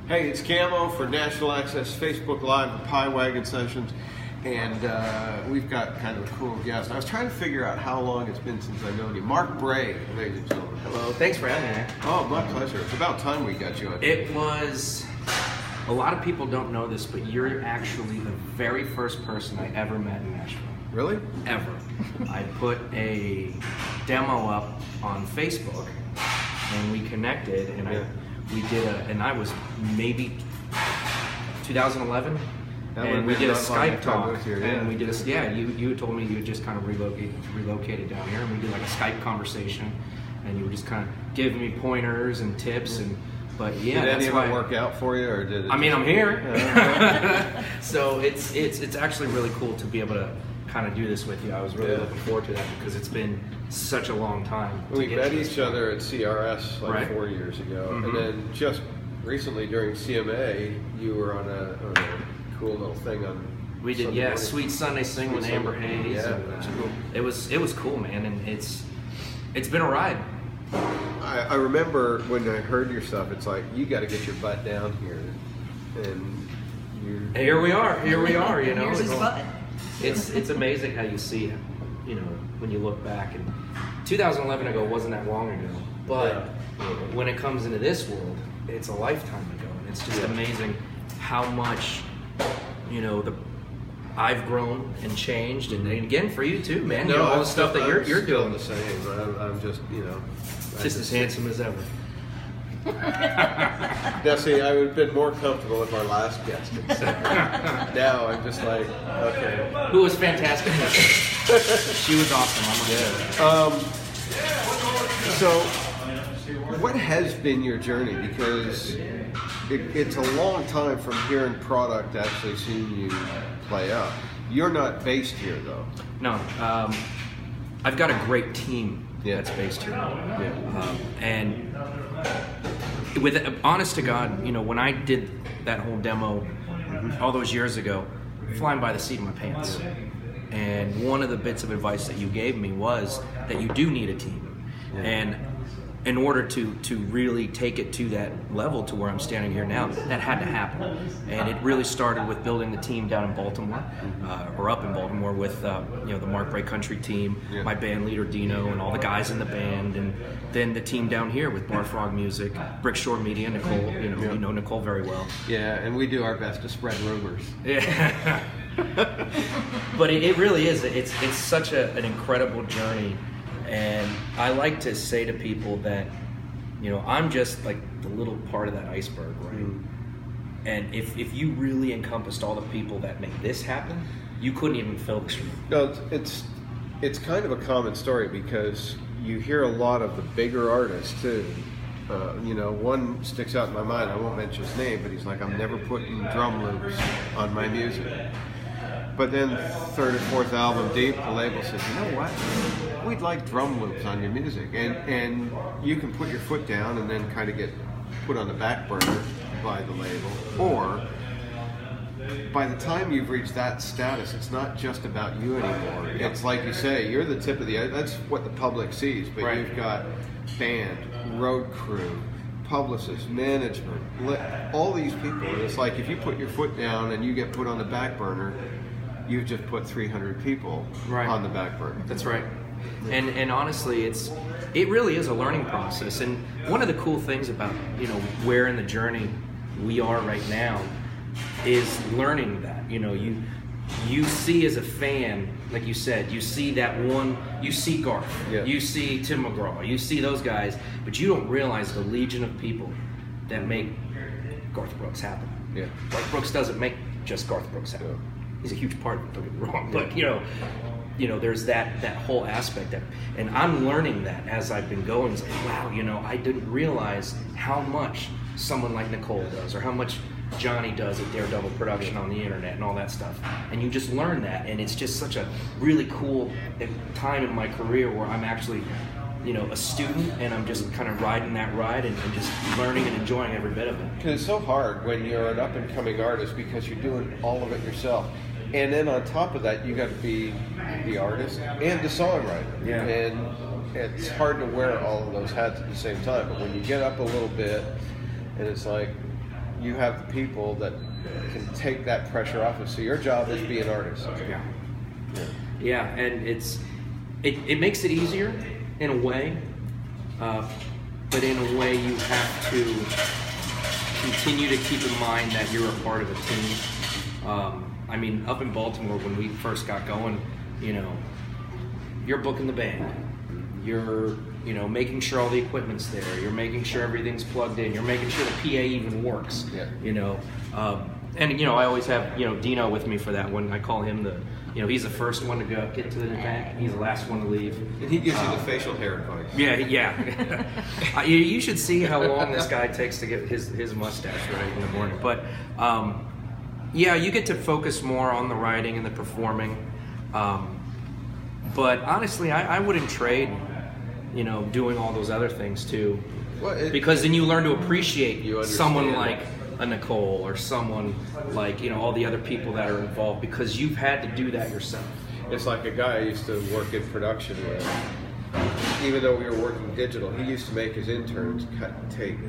Hey, it's Camo for Nashville Access Facebook Live and Pie Wagon Sessions, and we've got kind of a cool guest. I was trying to figure out how long it's been since I've known you. Mark Bray, ladies and gentlemen. Hello, thanks for having me. Oh, my pleasure. It's about time we got you on. It was, a lot of people don't know this, but you're actually the very first person I ever met in Nashville. Really? Ever. I put a demo up on Facebook, and we connected, and we did and I was maybe 2011, and we did a Skype talk, and we did you told me you had just kind of relocated down here, and we did like a Skype conversation, and you were just kind of giving me pointers and tips, but yeah, did any of it work out for you, or did it? I mean, I'm here, so it's actually really cool to be able to kind of do this with you. I was really looking forward to that because it's been such a long time. We met each other at CRS like 4 years ago, Mm-hmm. and then just recently during CMA, you were on a cool little thing on. We did, Sunday morning. Sweet Sunday Sing with Amber Hayes. Yeah, and, that's cool. It was cool, man, and it's been a ride. I remember when I heard your stuff, it's like, you got to get your butt down here, and Here we are, you know. Here's his butt. It's amazing how you see it, you know, when you look back. And 2011 ago wasn't that long ago, but when it comes into this world, it's a lifetime ago, and it's just amazing how much, you know, I've grown and changed, and again for you too, man. No, you know, all the stuff that you're doing. The same. I'm just, you know, Just as handsome as ever. Now, see, I would have been more comfortable if our last guest had said that. Now I'm just like, okay. Who was fantastic. She was awesome. So, what has been your journey? Because it's a long time from hearing product to actually seeing you play out. You're not based here, though. No, I've got a great team that's based here. And with honest to God, you know, when I did that whole demo all those years ago, flying by the seat of my pants. And one of the bits of advice that you gave me was that you do need a team. And in order to really take it to that level to where I'm standing here now, that had to happen. And it really started with building the team down in Baltimore, or up in Baltimore with you know, the Mark Bray country team, my band leader Dino, and all the guys in the band, and then the team down here with Bar Frog Music, Brick Shore Media, Nicole. You know Nicole very well. Yeah, and we do our best to spread rumors. Yeah. But it really is. It's such an incredible journey. And I like to say to people that, you know, I'm just like the little part of that iceberg, right? And if you really encompassed all the people that make this happen, you couldn't even fill this room. No, it's kind of a common story because you hear a lot of the bigger artists too. You know, one sticks out in my mind. I won't mention his name, but he's like, I'm never putting drum loops on my music. But then third or fourth album deep, the label says, you know what? We'd like drum loops on your music. And you can put your foot down and then kind of get put on the back burner by the label. Or by the time you've reached that status, it's not just about you anymore. It's like you say, you're the tip of the iceberg. That's what the public sees. But you've got band, road crew, publicists, management, all these people. And it's like if you put your foot down and you get put on the back burner, you've just put 300 people on the back burner. That's right. And honestly, it really is a learning process. And one of the cool things about, you know, where in the journey we are right now is learning that. You know, you see as a fan, like you said, you see that one, you see Garth, you see Tim McGraw, you see those guys, but you don't realize the legion of people that make Garth Brooks happen. Garth Brooks doesn't make just Garth Brooks happen. He's a huge part of it, don't get me wrong, but you know, there's that whole aspect of, and I'm learning that as I've been going. It's like, wow, you know, I didn't realize how much someone like Nicole does, or how much Johnny does at Daredevil Production on the internet and all that stuff. And you just learn that, and it's just such a really cool time in my career where I'm actually, you know, a student, and I'm just kind of riding that ride and just learning and enjoying every bit of it. Because it's so hard when you're an up-and-coming artist because you're doing all of it yourself. And then on top of that, you got to be the artist and the songwriter. And it's hard to wear all of those hats at the same time. But when you get up a little bit, and it's like, you have the people that can take that pressure off us. So your job is to be an artist. Yeah, and it makes it easier in a way, but in a way you have to continue to keep in mind that you're a part of a team. I mean, up in Baltimore when we first got going, you know, you're booking the band, you're making sure all the equipment's there, you're making sure everything's plugged in, you're making sure the PA even works. You know, and I always have Dino with me for that one. I call him he's the first one to get to the event. He's the last one to leave. And he gives you the facial hair advice. Yeah. You should see how long this guy takes to get his mustache right in the morning. But you get to focus more on the writing and the performing. But honestly, I wouldn't trade, doing all those other things too. Because then you learn to appreciate someone like a Nicole or someone like, all the other people that are involved, because you've had to do that yourself. It's like a guy I used to work in production with. Even though we were working digital, he used to make his interns cut tape.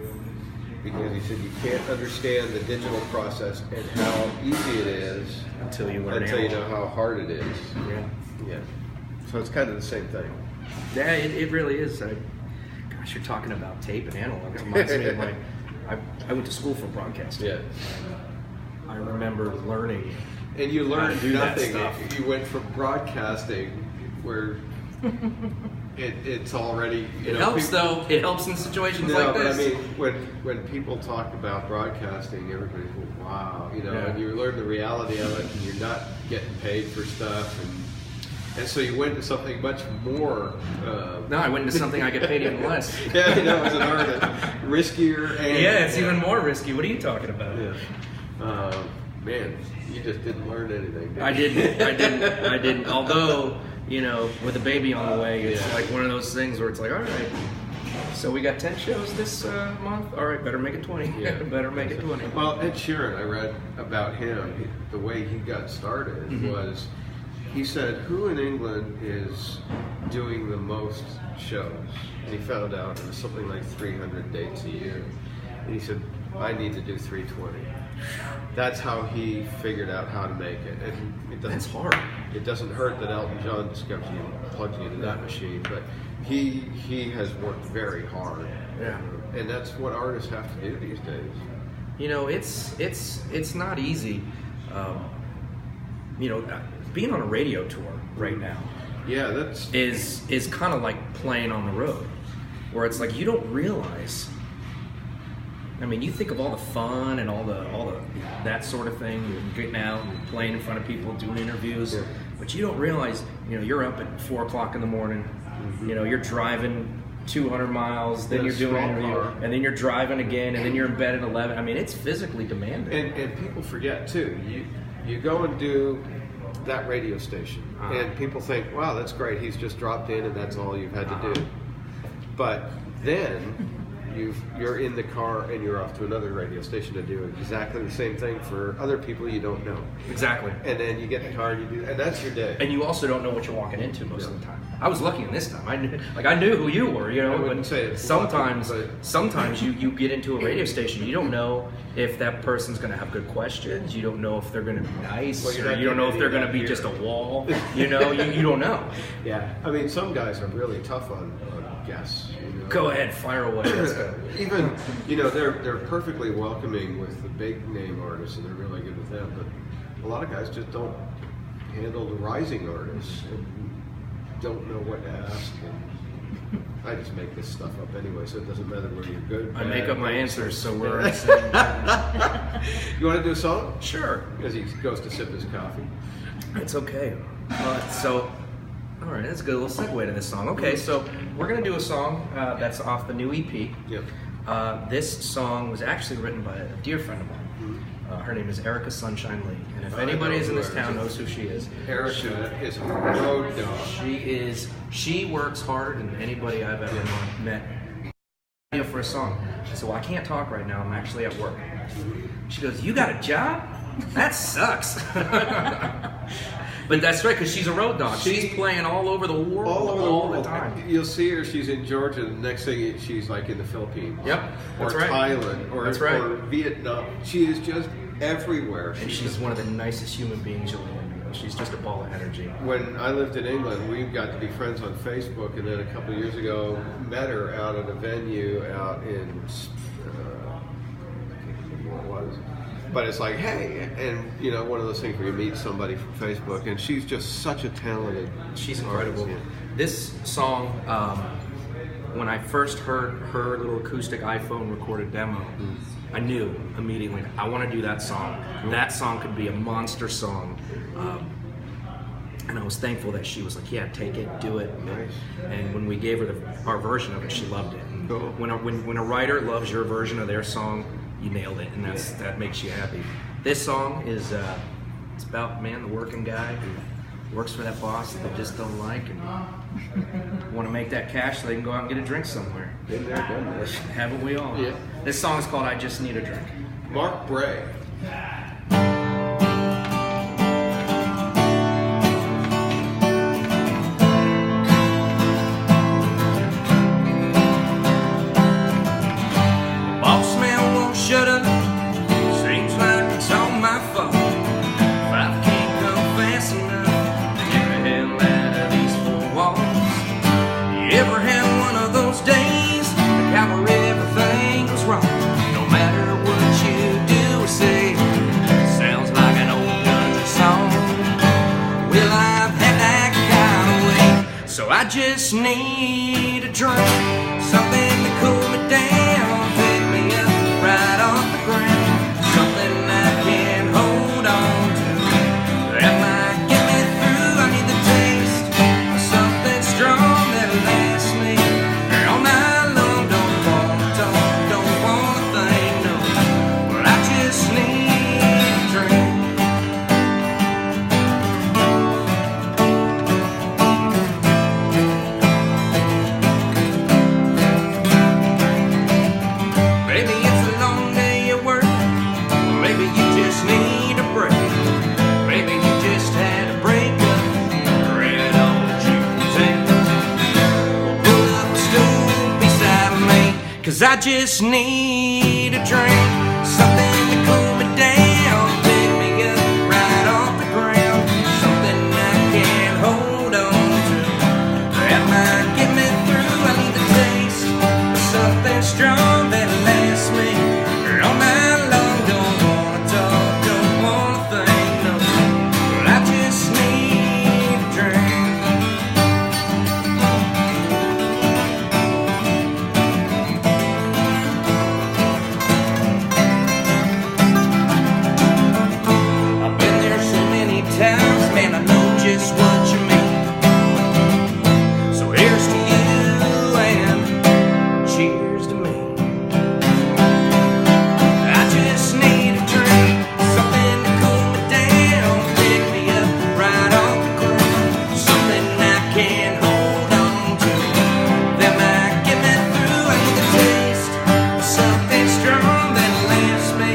Because he said you can't understand the digital process and how easy it is until you learn you know how hard it is. Yeah. So it's kind of the same thing. Yeah, it really is. Gosh, you're talking about tape and analog. It reminds me of I went to school for broadcasting. Yeah. I remember learning. And you learned nothing. You went from broadcasting where it's already. It helps though. It helps in situations like this. But I mean, when people talk about broadcasting, everybody goes, "Wow," and you learn the reality of it, and you're not getting paid for stuff, and so you went to something much more. No, I went into something I get paid even less. As an artist, riskier. And, it's even more risky. What are you talking about? Yeah. Man, you just didn't learn anything. Did you? I didn't. Although, with a baby on the way, it's like one of those things where it's like, all right, so we got 10 shows this month. All right, better make it 20. Yeah. Better make it 20. Well, Ed Sheeran, I read about him. The way he got started was, he said, who in England is doing the most shows? And he found out it was something like 300 dates a year. And he said, I need to do 320. That's how he figured out how to make it. And That's hard. It doesn't hurt that Elton John discovers you and plugs you into that machine, but he has worked very hard. Yeah. And that's what artists have to do these days. It's not easy. Being on a radio tour right now. Yeah, that's is kind of like playing on the road, where it's like you don't realize. I mean, you think of all the fun and all the that sort of thing, you're getting out and playing in front of people, doing interviews, but you don't realize, you're up at 4 o'clock in the morning, you're driving 200 miles, then you're doing an interview, and then you're driving again, and then you're in bed at 11. I mean, it's physically demanding. And people forget too. You go and do that radio station, and people think, wow, that's great. He's just dropped in, and that's all you've had to do. But then you're in the car and you're off to another radio station to do exactly the same thing for other people you don't know. Exactly. And then you get in the car and you do, and that's your day. And you also don't know what you're walking into most of the time. I was lucky in this time. I knew who you were. I wouldn't say it. Sometimes you get into a radio station, you don't know if that person's going to have good questions. You don't know if they're going to be nice. Or you don't know if they're going to be just a wall. You don't know. Yeah. I mean, some guys are really tough on guests. Go ahead, fire away. Let's go. Even, they're perfectly welcoming with the big name artists, and they're really good with them. But a lot of guys just don't handle the rising artists and don't know what to ask. And I just make this stuff up anyway, so it doesn't matter whether you're good. I make up my answers, so we're. You want to do a song? Sure. As he goes to sip his coffee. It's okay. All right, that's a good little segue to this song. Okay, so we're going to do a song that's off the new EP. Yep. This song was actually written by a dear friend of mine. Her name is Erica Sunshine Lee. And if anybody is in this town knows who she is. Erica is a road dog. She works harder than anybody I've ever met. For a song. I said, well, I can't talk right now. I'm actually at work. She goes, you got a job? That sucks. But that's right, because she's a road dog. She's playing all over the world all the time. You'll see her. She's in Georgia. The next thing, she's like in the Philippines. Yep, that's or right. Thailand, or, that's right. or Vietnam. She is just everywhere. And she's one of the nicest human beings you'll ever meet. She's just a ball of energy. When I lived in England, we got to be friends on Facebook, and then a couple of years ago, met her out at a venue out in, I can't remember what it was. But it's like, hey, and you know, one of those things where you meet somebody from Facebook, and she's just such a talented. She's incredible. artist, yeah. This song, when I first heard her little acoustic iPhone recorded demo, I knew immediately I want to do that song. That song could be a monster song. And I was thankful that she was like, yeah, take it, do it. Nice. And when we gave her our version of it, she loved it. And Cool. when a writer loves your version of their song, you nailed it, and that makes you happy. This song is it's about, man, the working guy who works for that boss that they just don't like and want to make that cash so they can go out and get a drink somewhere. Been there, done this. Haven't we all? Yeah. This song is called I Just Need a Drink. Mark Bray. Shut up, seems like it's all my fault. If I can't come fast enough to get the hell out of these four walls. You ever had one of those days like where everything goes wrong? No matter what you do or say, it sounds like an old country song. Well, I've had that kind of way, so I just need a drink, something to cool me down, pick me up right off the ground, something I can hold on to that might get me through. I need the taste of something strong that'll last me all night long. Don't wanna talk, don't wanna think, no, but I just need a drink. Maybe it's a long day at work, maybe you just need a break, maybe you just had a breakup, read all that you can take. Well, pull up a stool beside me, 'cause I just need a drink, something to cool me down, pick me up right off the ground, something I can hold on to that might get me through. I need the taste of something strong that'll last me all night long. Don't wanna talk, don't wanna think, no, but I just need a drink. I've been there so many times, man, I know just what you mean. So here's to you and cheers to me. I just need a drink, something to cool me down, pick me up right off the ground, something I can hold on to that might get me through. I need the taste of something strong that'll last me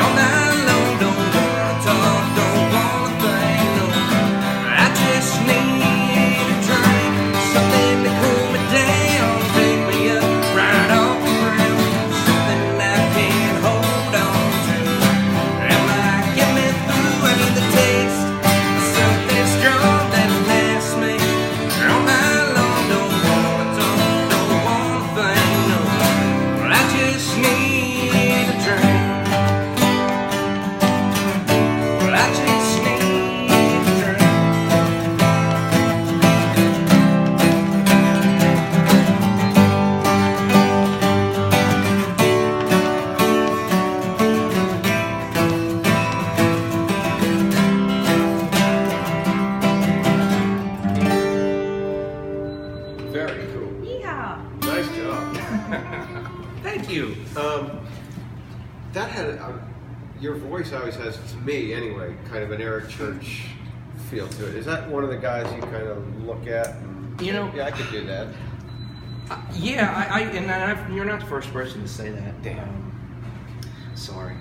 all night long. Don't wanna talk, don't wanna think, no, I just need a drink, something to cool me down, pick me up right off the ground, something I can hold on to that might get me through. I need the taste of something strong that'll last me all night long. Don't wanna talk, don't wanna think, no, but I just need a drink. But I just need a drink. Very cool. Yeah. Nice job. Thank you. That had your voice always has, to me anyway, kind of an Eric Church feel to it. Is that one of the guys you kind of look at and You know- yeah, I could do that. Yeah, you're not the first person to say that. Damn. Sorry.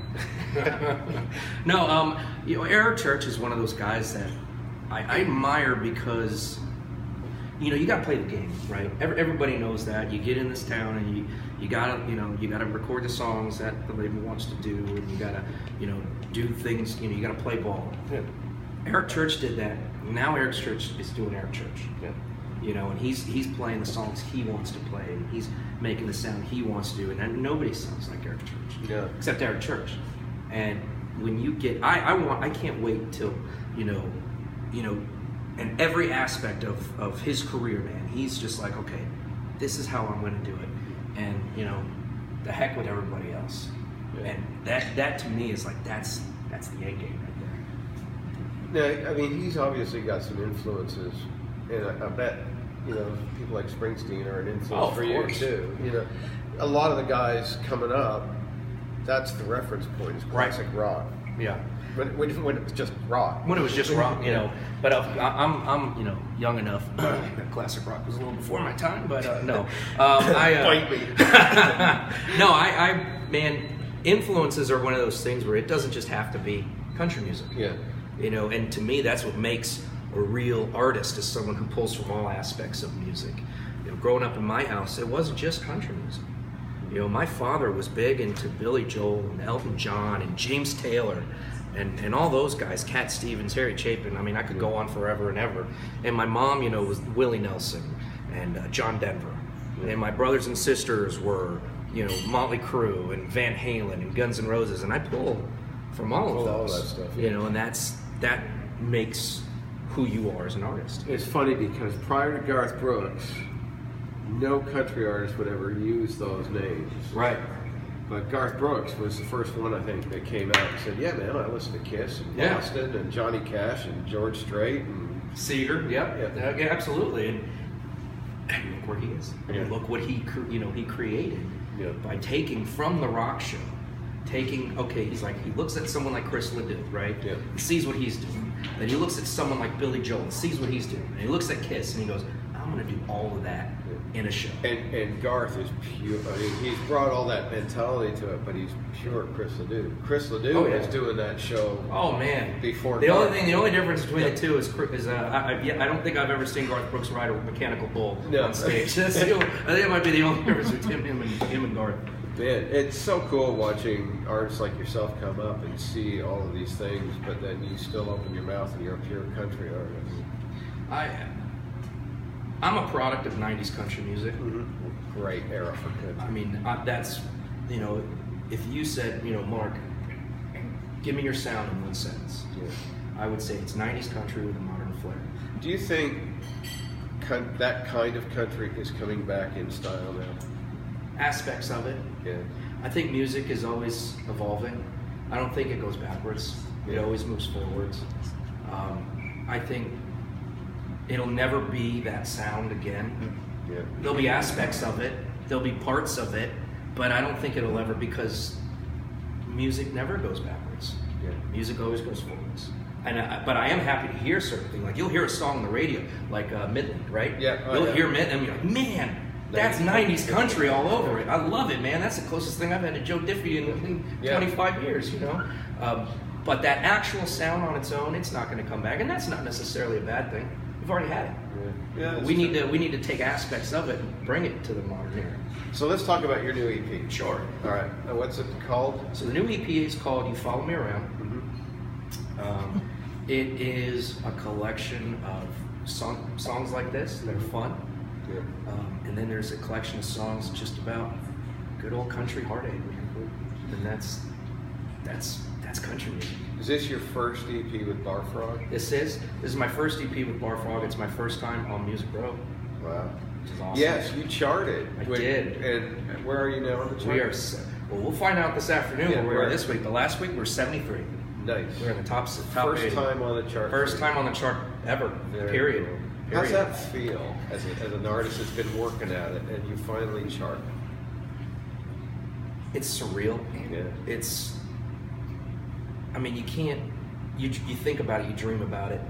No, Eric Church is one of those guys that I admire because, you know, you got to play the game, right? Everybody knows that. You get in this town and you gotta, you know, you gotta record the songs that the label wants to do, and you gotta, you know, do things. You know, you gotta play ball. Yeah. Eric Church did that. Now Eric Church is doing Eric Church. Yeah. You know, and he's playing the songs he wants to play, and he's making the sound he wants to do, and nobody sounds like Eric Church, Yeah. except Eric Church. And when you get, I can't wait till, you know, and every aspect of his career, man, he's just like, okay, this is how I'm going to do it, and you know, the heck with everybody else. Yeah. And that to me is like that's the end game right there. Now, I mean, he's obviously got some influences, and I bet, you know, people like Springsteen are an influence for you too. You know, a lot of the guys coming up, that's the reference point, is classic rock. Yeah. When it's just rock. When it was just rock, you know. But I'm you know, young enough. Classic rock was a little before my time, but no. Bite me. No, man, influences are one of those things where it doesn't just have to be country music. Yeah. You know, and to me, that's what makes a real artist, is someone who pulls from all aspects of music. You know, growing up in my house, it wasn't just country music. You know, my father was big into Billy Joel and Elton John and James Taylor and all those guys, Cat Stevens, Harry Chapin. I mean, I could go on forever and ever. And my mom, you know, was Willie Nelson and John Denver. And my brothers and sisters were, you know, Motley Crue and Van Halen and Guns N' Roses. And I pull from all of those. All that stuff. Yeah. You know, and that makes who you are as an artist. It's funny because prior to Garth Brooks, no country artist would ever use those names. Right. But Garth Brooks was the first one, I think, that came out and said, yeah, man, I listen to Kiss and Boston and Johnny Cash and George Strait and Seeger. Yep. Yeah, absolutely. And look where he is. Yeah. Look what he created by taking from the rock show. He's like, he looks at someone like Chris Ledoux, right? Yeah. He sees what he's doing. Then he looks at someone like Billy Joel and sees what he's doing. And he looks at Kiss and he goes, I'm going to do all of that in a show. And Garth is pure. I mean, he's brought all that mentality to it, but he's pure Chris Ledoux. Chris Ledoux was doing that show. Oh man! Before the only difference between the two is I don't think I've ever seen Garth Brooks ride a mechanical bull on stage. I think it might be the only difference between him and Garth. Man, it's so cool watching artists like yourself come up and see all of these things, but then you still open your mouth and you're a pure country artist. I'm a product of 90s country music. Mm-hmm. Great era for country. I mean, that's, you know, if you said, you know, Mark, give me your sound in one sentence, I would say it's 90s country with a modern flair. Do you think that kind of country is coming back in style now? Aspects of it. Yeah. I think music is always evolving. I don't think it goes backwards. It always moves forwards. I think it'll never be that sound again. Yeah. There'll be aspects of it, there'll be parts of it, but I don't think it'll ever, because music never goes backwards. Yeah. Music always goes forwards. But I am happy to hear certain things. Like, you'll hear a song on the radio, like Midland, right? Yeah. You'll hear Midland, and you're like, man, that's 90s country all over it. I love it, man. That's the closest thing I've had to Joe Diffie in 25 years, you know? But that actual sound on its own, it's not going to come back, and that's not necessarily a bad thing. We've already had it. Yeah, we need to take aspects of it and bring it to the modern era. So let's talk about your new EP. Sure. All right. What's it called? So the new EP is called "You Follow Me Around." Mm-hmm. It is a collection of songs like this that are fun, and then there's a collection of songs just about good old country heartache, man. And that's country music. Is this your first EP with Bar Frog? This is my first EP with Bar Frog. It's my first time on Music Row. Wow. Which is awesome. Yes, you charted. I did. And where are you now on the chart? We are. Well, we'll find out this afternoon where we are this week. But last week we were 73. Nice. We're in the top First 80. time on the chart. First time on the chart ever. Period. Cool. How's that feel as an artist that's been working at it and you finally chart? It's surreal. Yeah. I mean, you can't. You think about it. You dream about it.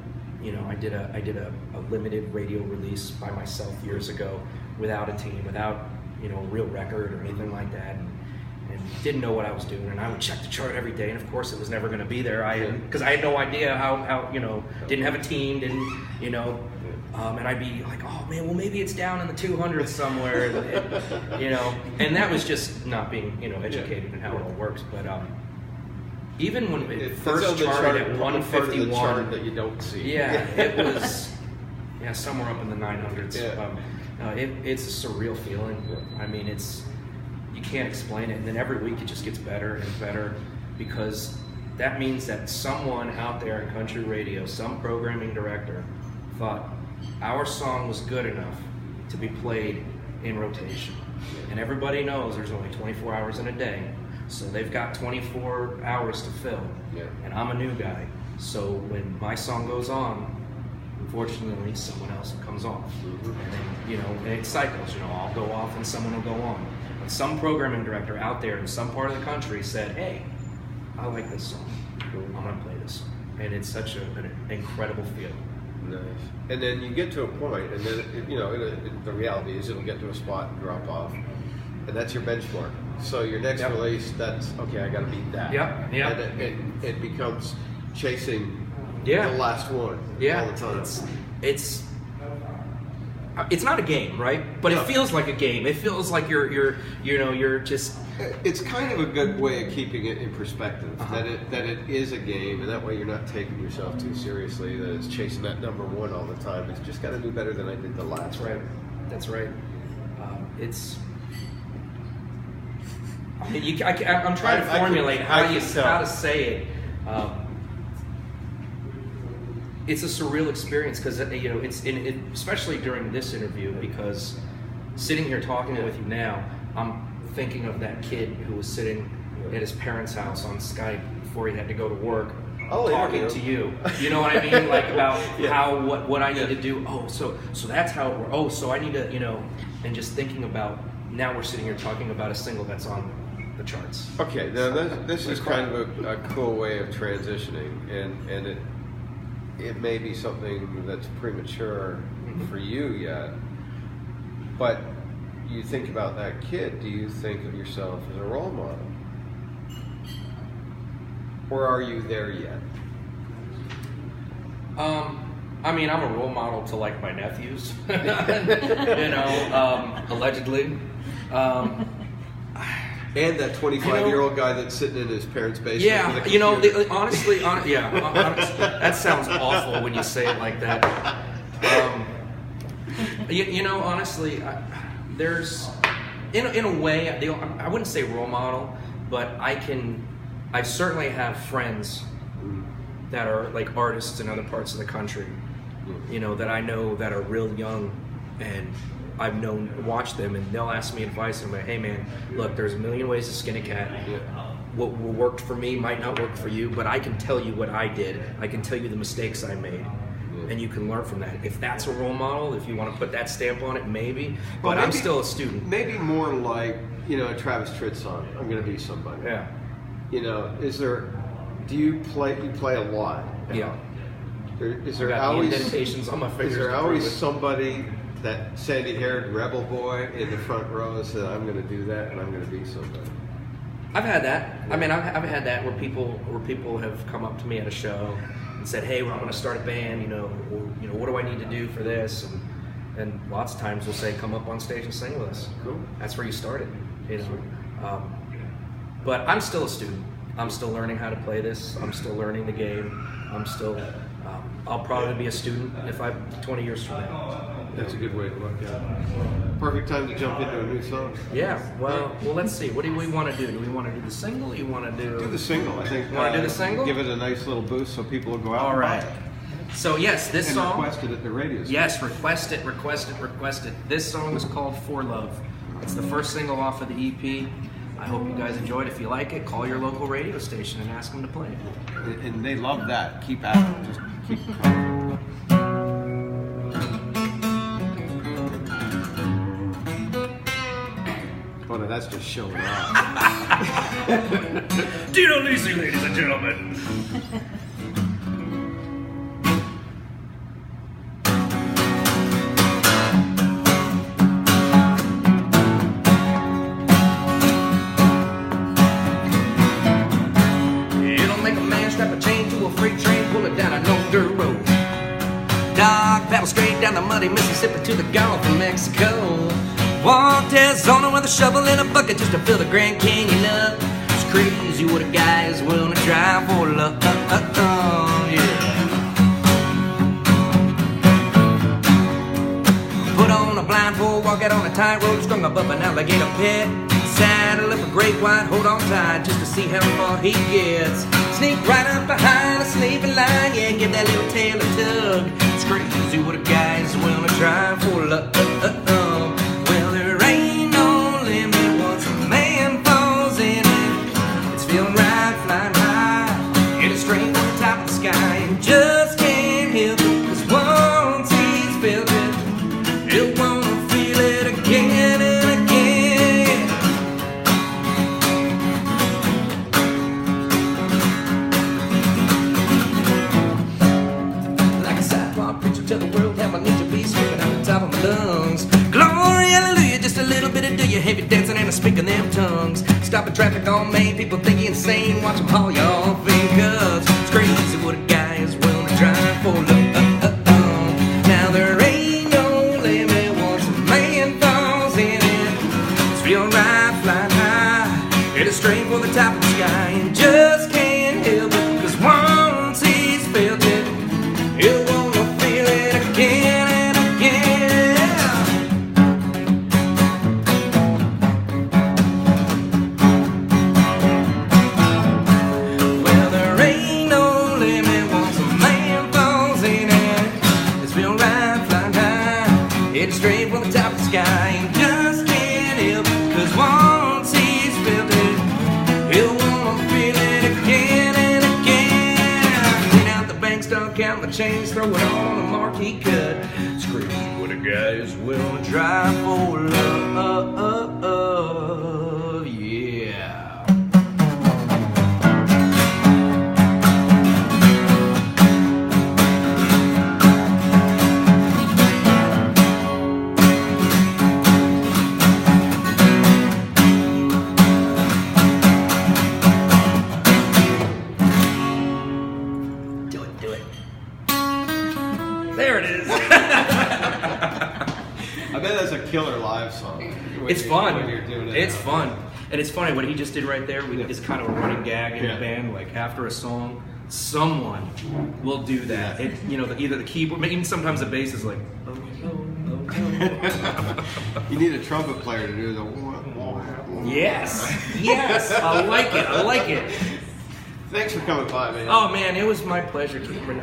You know, I did a limited radio release by myself years ago, without a team, without, you know, a real record or anything like that. and didn't know what I was doing, and I would check the chart every day, and of course it was never going to be there. Because I had no idea how didn't have a team, and I'd be like, oh man, well maybe it's down in the 200s somewhere, and that was just not being educated in how it all works. But even when it first charted at 151, the chart that you don't see. Yeah, it was somewhere up in the 900s. It's a surreal feeling. I mean, you can't explain it, and then every week it just gets better and better, because that means that someone out there in country radio, some programming director, thought our song was good enough to be played in rotation. And everybody knows there's only 24 hours in a day, so they've got 24 hours to fill. And I'm a new guy, so when my song goes on, unfortunately someone else comes off. And then, and it cycles. I'll go off and someone will go on. But some programming director out there in some part of the country said, hey, I like this song, I'm gonna play this song. And it's such an incredible feeling. Nice. And then you get to a point, and then the reality is it'll get to a spot and drop off, and that's your benchmark. So your next release, that's okay. I got to beat that. And it becomes chasing the last one all the time. It's not a game, right? But it feels like a game. It feels like you're just. It's kind of a good way of keeping it in perspective, that it is a game, and that way you're not taking yourself too seriously, that it's chasing that number one all the time. It's just got to do better than I did the last one. That's right. I'm trying to formulate how to say it. It's a surreal experience, because especially during this interview, because sitting here talking with you now, I'm thinking of that kid who was sitting at his parents' house on Skype before he had to go to work, talking to you. You know what I mean? Like about what I need to do. Oh, so that's how it works. Oh, so I need to, and just thinking about, now we're sitting here talking about a single that's on the charts. Okay, now this is kind of a cool way of transitioning, and it may be something that's premature for you yet, but you think about that kid, do you think of yourself as a role model? Or are you there yet? I'm a role model to like my nephews, allegedly. And that 25-year-old guy that's sitting in his parents' basement. Yeah, honestly, that sounds awful when you say it like that. Honestly, there's, in a way, I wouldn't say role model, but I certainly have friends that are like artists in other parts of the country, that I know that are real young, and I've watched them, and they'll ask me advice, and I'm like, hey man, look, there's a million ways to skin a cat. What worked for me might not work for you, but I can tell you what I did. I can tell you the mistakes I made. And you can learn from that. If that's a role model, if you want to put that stamp on it, maybe. But I'm still a student. Maybe more like, a Travis Tritt song, I'm going to be somebody. Yeah. Do you play a lot? Yeah. Is there always indentations on my fingers? Is there always somebody, that sandy-haired rebel boy in the front row, said, I'm going to do that and I'm going to be somebody? I've had that. Yeah. I've had that where people have come up to me at a show and said, hey, we're going to start a band, what do I need to do for this? And lots of times we'll say, come up on stage and sing with us. Cool. That's where you started, But I'm still a student. I'm still learning how to play this. I'm still learning the game. I'll probably be a student if I'm 20 years from now. That's a good way to look at it. Perfect time to jump into a new song. Yeah, well, let's see. What do we want to do? Do we want to do the single? Or you want to do the single? I think. Want to do the single? Give it a nice little boost so people will go out. All right. So yes, this song. Requested at the radio station. Yes, request it. This song is called For Love. It's the first single off of the EP. I hope you guys enjoyed. If you like it, call your local radio station and ask them to play it. And they love that. Keep at it. Just keep coming. Oh no, that's just showing off. Dino Lisi, ladies and gentlemen. strap a chain to a freight train, pull it down a no dirt road. Dog paddle straight down the muddy Mississippi to the Gulf of Mexico. Walked Arizona with a shovel and a bucket just to fill the Grand Canyon up. It's crazy what a guy is willing to drive for love. Yeah. Put on a blindfold, walk out on a tightrope, strung up an alligator pit. Saddle up a great white, hold on tight just to see how far he gets. Sneak right up behind a sleeping lion, yeah, give that little tail a tug. It's crazy what a guy is willing to drive for love. Well, there ain't no limit once a man falls in it. It's feeling right, flying high, hit it straight on the top of the sky, and just can't help it, 'cause once he's felt it, he'll wanna feel it again and again. Like a sidewalk preacher to the world, how I need to be screaming out the top of my lungs. Glory, hallelujah, just a little bit of do you heavy dancing and a speaking them tongues. Stopping traffic on Main, people think you're insane, watch them haul you off in cuffs. It's crazy what a guy is willing to drive for love. Now there ain't no limit once a man falls in it. It's feeling right, flying high, hit it straight for the top of the sky, and just can't help it, 'cause once he's felt it, he'll wanna feel it again and again. Well, there ain't no limit once a man falls in it. It's feeling right, flying high, hit it straight for the top of the sky, and just can't help it, 'cause once he's felt it, he'll wanna feel it again and again. Clean out the bank, start counting the change, throw it on a marquee cut. It's crazy what a guy is willing to drive for love. Yeah. Do it. There it is. I bet that's a killer live song. It's fun. When you're doing it. It's fun. And it's funny, what he just did right there, it's kind of a running gag in Yeah. the band. Like, after a song, someone will do that. It, either the keyboard, even sometimes the bass is like, oh. You need a trumpet player to do the. Yes, I like it. Thanks for coming by, man. Oh man, it was my pleasure, Cameron.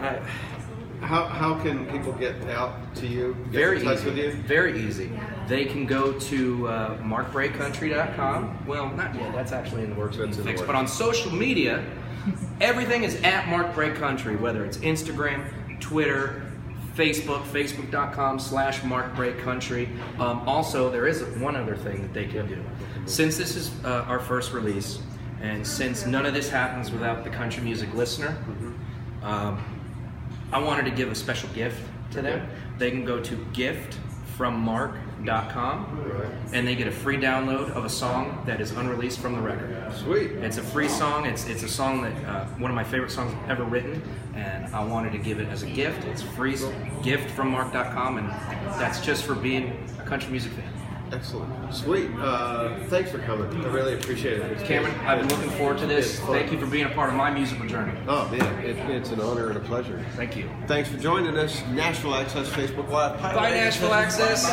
How can people get out to you? Get Very in touch easy. with you? Very easy. They can go to markbraycountry.com. Well, not yet. That's actually in the works. That's in the fixed. works. But on social media, everything is at Mark Bray Country, whether it's Instagram, Twitter, Facebook, facebook.com/Mark Bray Country. Also, there is one other thing that they can do. Since this is our first release, and since none of this happens without the country music listener, I wanted to give a special gift to them. They can go to giftfrommark.com and they get a free download of a song that is unreleased from the record. Sweet. It's a free song. It's a song that one of my favorite songs I've ever written, and I wanted to give it as a gift. It's free, giftfrommark.com, and that's just for being a country music fan. Excellent. Sweet. Thanks for coming. I really appreciate it. Cameron, I've been looking forward to this. Thank you for being a part of my musical journey. Oh, man. It's an honor and a pleasure. Thank you. Thanks for joining us. Nashville Access Facebook Live. Bye, Nashville Access.